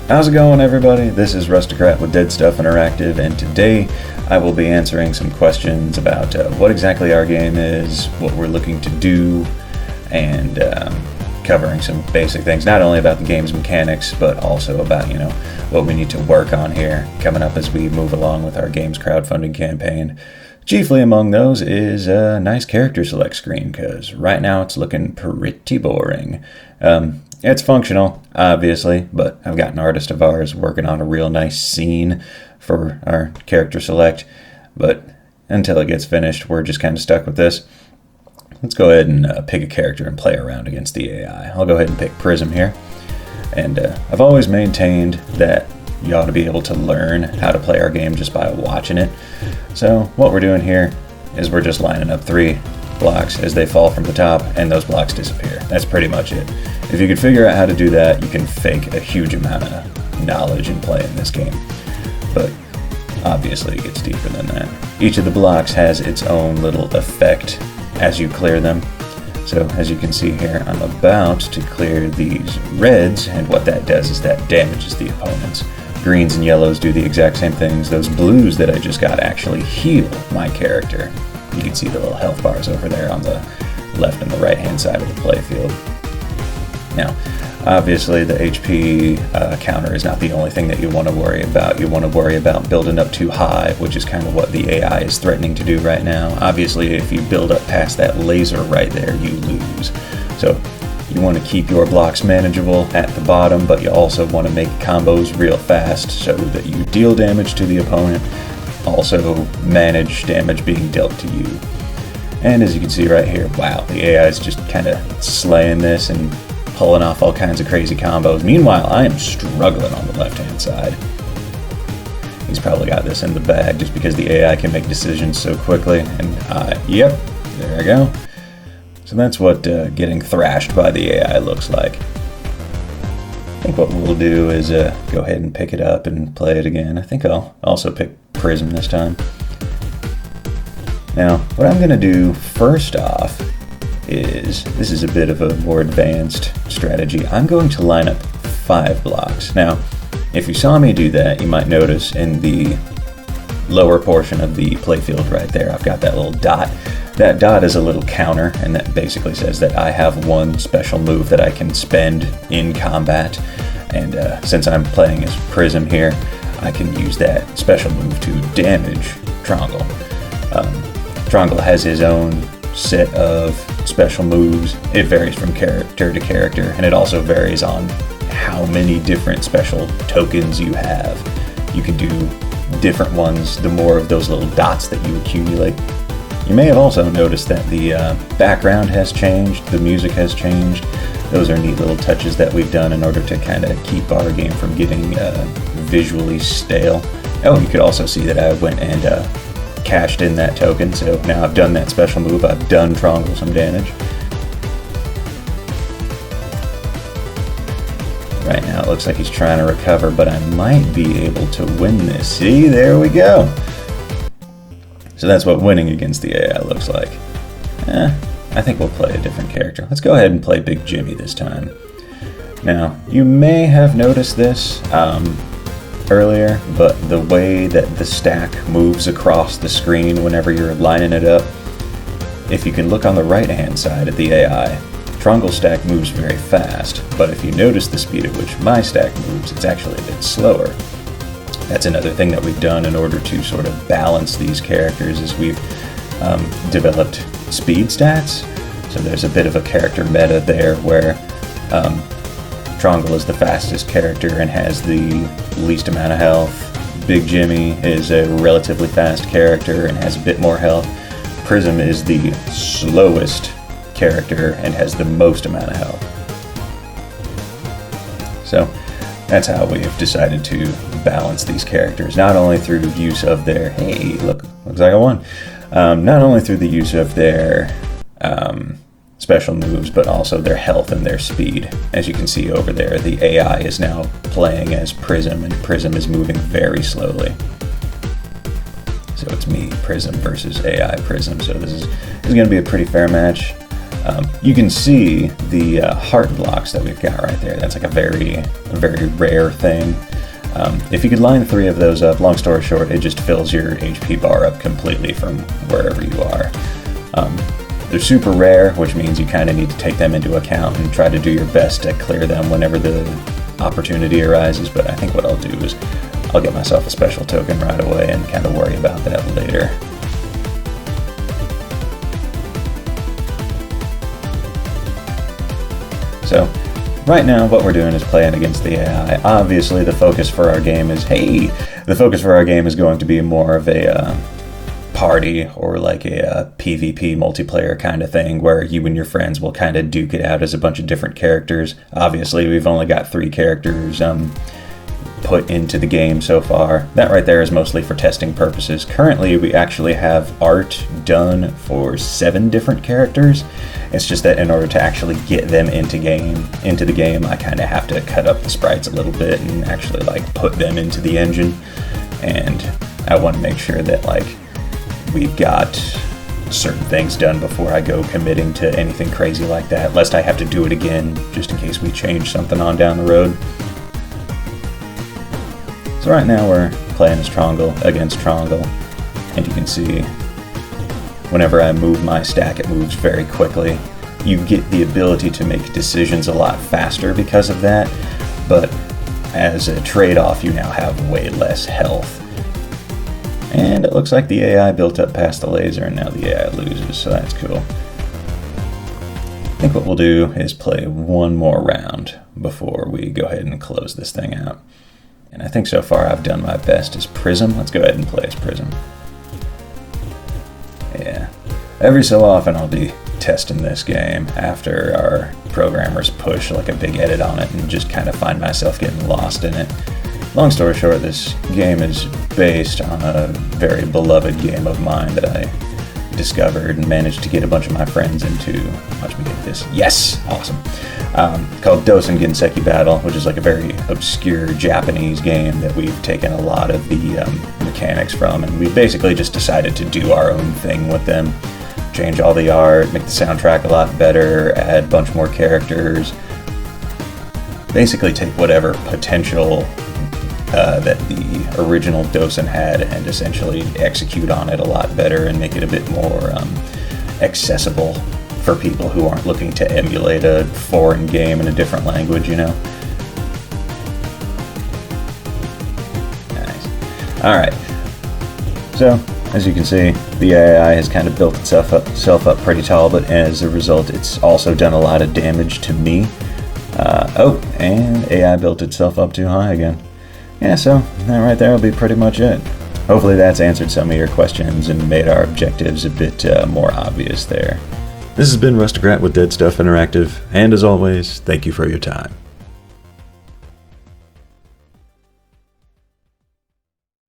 How's it going, everybody? This is Rustocrat with Dead Stuff Interactive, and today I will be answering some questions about what exactly our game is, what we're looking to do, and covering some basic things, not only about the game's mechanics, but also about, what we need to work on here coming up as we move along with our game's crowdfunding campaign. Chiefly among those is a nice character select screen, because right now it's looking pretty boring. It's functional, obviously, but I've got an artist of ours working on a real nice scene for our character select, but until it gets finished, we're just kind of stuck with this. Let's go ahead and pick a character and play around against the AI. I'll go ahead and pick Prism here, and I've always maintained that you ought to be able to learn how to play our game just by watching it. So what we're doing here is we're just lining up 3 blocks as they fall from the top, and those blocks disappear. That's pretty much it. If you can figure out how to do that, you can fake a huge amount of knowledge in playing this game. But obviously it gets deeper than that. Each of the blocks has its own little effect as you clear them. So as you can see here, I'm about to clear these reds, and what that does is that damages the opponents. Greens and yellows do the exact same things. Those blues that I just got actually heal my character. You can see the little health bars over there on the left and the right hand side of the playfield. Now, obviously the HP counter is not the only thing that you want to worry about. You want to worry about building up too high, which is kind of what the AI is threatening to do right now. Obviously, if you build up past that laser right there, you lose. So you want to keep your blocks manageable at the bottom, but you also want to make combos real fast so that you deal damage to the opponent, also manage damage being dealt to you. And as you can see right here, wow, the AI is just kind of slaying this and pulling off all kinds of crazy combos. Meanwhile, I am struggling on the left-hand side. He's probably got this in the bag just because the AI can make decisions so quickly. And yep, there I go. So that's what getting thrashed by the AI looks like. I think what we'll do is go ahead and pick it up and play it again. I think I'll also pick Prism this time. Now, what I'm going to do first off is, this is a bit of a more advanced strategy. I'm going to line up 5 blocks. Now, if you saw me do that, you might notice in the lower portion of the playfield right there, I've got that little dot. That dot is a little counter, and that basically says that I have one special move that I can spend in combat. And since I'm playing as Prism here, I can use that special move to damage Trongle. Trongle has his own set of special moves. It varies from character to character, and it also varies on how many different special tokens you have. You can do different ones the more of those little dots that you accumulate. You may have also noticed that the background has changed, the music has changed. Those are neat little touches that we've done in order to kind of keep our game from getting visually stale. Oh, you could also see that I went and cashed in that token, so now I've done that special move. I've done Trongle some damage. Right now it looks like he's trying to recover, but I might be able to win this. See, there we go. So that's what winning against the AI looks like. I think we'll play a different character. Let's go ahead and play Big Jimmy this time. Now, you may have noticed this earlier, but the way that the stack moves across the screen whenever you're lining it up, if you can look on the right hand side of the AI, Trongle stack moves very fast, but if you notice the speed at which my stack moves, it's actually a bit slower. That's another thing that we've done in order to sort of balance these characters, is we've developed speed stats. So there's a bit of a character meta there where Trongle is the fastest character and has the least amount of health. Big Jimmy is a relatively fast character and has a bit more health. Prism is the slowest character and has the most amount of health. So that's how we have decided to balance these characters, not only through use of their, hey, look, looks like I won. Not only through the use of their special moves, but also their health and their speed. As you can see over there, the AI is now playing as Prism, and Prism is moving very slowly. So it's me, Prism, versus AI Prism. So this is going to be a pretty fair match. You can see the heart blocks that we've got right there. That's like a very rare thing. If you could line 3 of those up, long story short, it just fills your HP bar up completely from wherever you are. They're super rare, which means you kind of need to take them into account and try to do your best to clear them whenever the opportunity arises, but I think what I'll do is I'll get myself a special token right away and kind of worry about that later. So, right now what we're doing is playing against the AI. Obviously the focus for our game is, going to be more of a party or like a PvP multiplayer kind of thing where you and your friends will kind of duke it out as a bunch of different characters. Obviously we've only got 3 characters put into the game so far. That right there is mostly for testing purposes. Currently we actually have art done for 7 different characters. It's just that in order to actually get them into the game, I kind of have to cut up the sprites a little bit and actually like put them into the engine. And I want to make sure that like we've got certain things done before I go committing to anything crazy like that, lest I have to do it again just in case we change something on down the road. So right now we're playing as Trongle against Trongle, and you can see whenever I move my stack, it moves very quickly. You get the ability to make decisions a lot faster because of that, but as a trade-off, you now have way less health. And it looks like the AI built up past the laser, and now the AI loses, so that's cool. I think what we'll do is play one more round before we go ahead and close this thing out. And I think so far I've done my best as Prism. Let's go ahead and play as Prism. Yeah. Every so often I'll be testing this game after our programmers push like a big edit on it and just kind of find myself getting lost in it. Long story short, this game is based on a very beloved game of mine that I discovered and managed to get a bunch of my friends into. Watch me get this. Yes! Awesome. Called Dosen Genseki Battle, which is like a very obscure Japanese game that we've taken a lot of the mechanics from, and we basically just decided to do our own thing with them. Change all the art, make the soundtrack a lot better, add a bunch more characters. Basically take whatever potential that the original Dosen had and essentially execute on it a lot better and make it a bit more accessible for people who aren't looking to emulate a foreign game in a different language, you know? Nice. Alright. So, as you can see, the AI has kind of built itself up pretty tall, but as a result, it's also done a lot of damage to me. Oh, and AI built itself up too high again. Yeah, so that right there will be pretty much it. Hopefully that's answered some of your questions and made our objectives a bit more obvious there. This has been Rustocrat with Dead Stuff Interactive, and as always, thank you for your time.